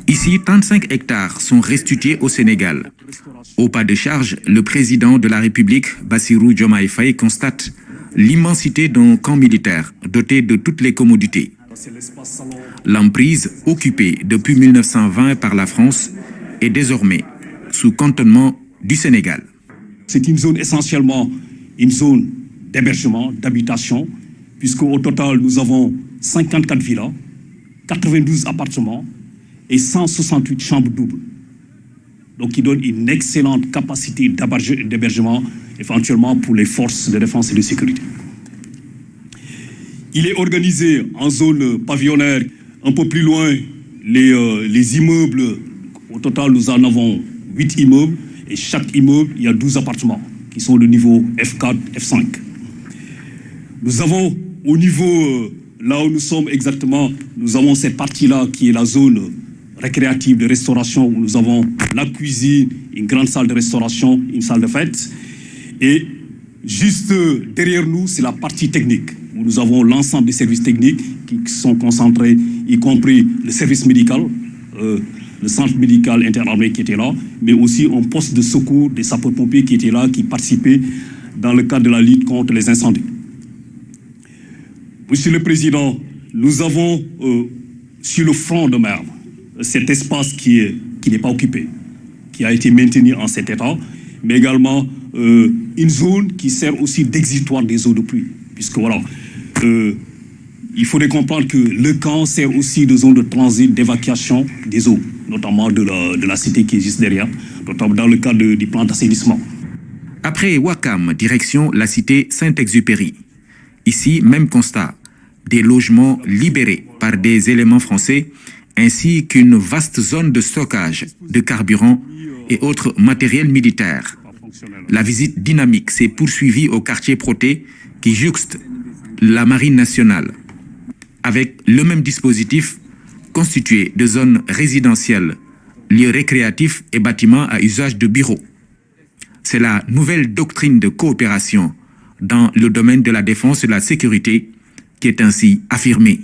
Ici, 35 hectares sont restitués au Sénégal. Au pas de charge, le président de la République, Bassirou Diomaye Faye, constate l'immensité d'un camp militaire doté de toutes les commodités. L'emprise, occupée depuis 1920 par la France, est désormais sous cantonnement du Sénégal. C'est une zone essentiellement une zone d'hébergement, d'habitation, puisqu'au total, nous avons 54 villas, 92 appartements et 168 chambres doubles. Donc, qui donne une excellente capacité d'hébergement, éventuellement pour les forces de défense et de sécurité. Il est organisé en zone pavillonnaire. Un peu plus loin, les immeubles, au total, nous en avons 8 immeubles. Et chaque immeuble, il y a 12 appartements qui sont de niveau F4, F5. Nous avons au niveau, là où nous sommes exactement, nous avons cette partie-là qui est la zone récréative de restauration où nous avons la cuisine, une grande salle de restauration, une salle de fête. Et juste derrière nous, c'est la partie technique où nous avons l'ensemble des services techniques qui sont concentrés, y compris le service médical, le centre médical interarmé qui était là, mais aussi un poste de secours des sapeurs-pompiers qui étaient là, qui participaient dans le cadre de la lutte contre les incendies. Monsieur le Président, nous avons sur le front de mer cet espace qui n'est pas occupé, qui a été maintenu en cet état, mais également une zone qui sert aussi d'exitoire des eaux de pluie, puisque voilà, il faudrait comprendre que le camp sert aussi de zone de transit, d'évacuation des eaux, notamment de la cité qui existe derrière, notamment dans le cadre du plan d'assainissement. Après Ouakam, direction la cité Saint-Exupéry. Ici, même constat, des logements libérés par des éléments français, ainsi qu'une vaste zone de stockage de carburant et autres matériels militaires. La visite dynamique s'est poursuivie au quartier Proté qui jouxte la Marine nationale, avec le même dispositif constitué de zones résidentielles, lieux récréatifs et bâtiments à usage de bureaux. C'est la nouvelle doctrine de coopération dans le domaine de la défense et de la sécurité qui est ainsi affirmée.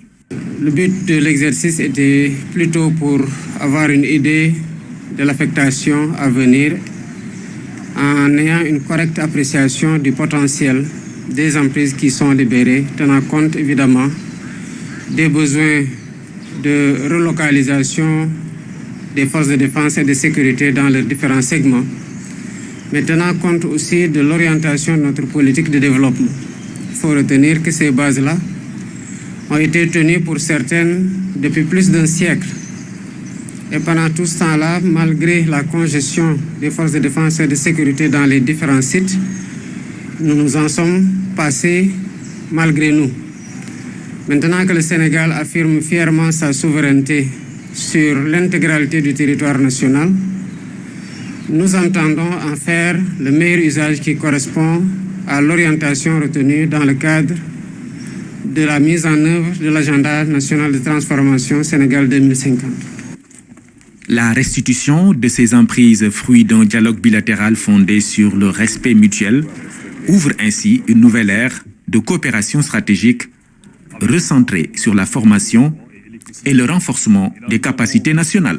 Le but de l'exercice était plutôt pour avoir une idée de l'affectation à venir en ayant une correcte appréciation du potentiel des emprises qui sont libérées, tenant compte évidemment des besoins de relocalisation des forces de défense et de sécurité dans leurs différents segments, mais tenant compte aussi de l'orientation de notre politique de développement. Il faut retenir que ces bases-là ont été tenues pour certaines depuis plus d'un siècle. Et pendant tout ce temps-là, malgré la congestion des forces de défense et de sécurité dans les différents sites, nous nous en sommes passés malgré nous. Maintenant que le Sénégal affirme fièrement sa souveraineté sur l'intégralité du territoire national, nous entendons en faire le meilleur usage qui correspond à l'orientation retenue dans le cadre de la mise en œuvre de l'agenda national de transformation Sénégal 2050. La restitution de ces emprises, fruit d'un dialogue bilatéral fondé sur le respect mutuel, ouvre ainsi une nouvelle ère de coopération stratégique recentrée sur la formation et le renforcement des capacités nationales.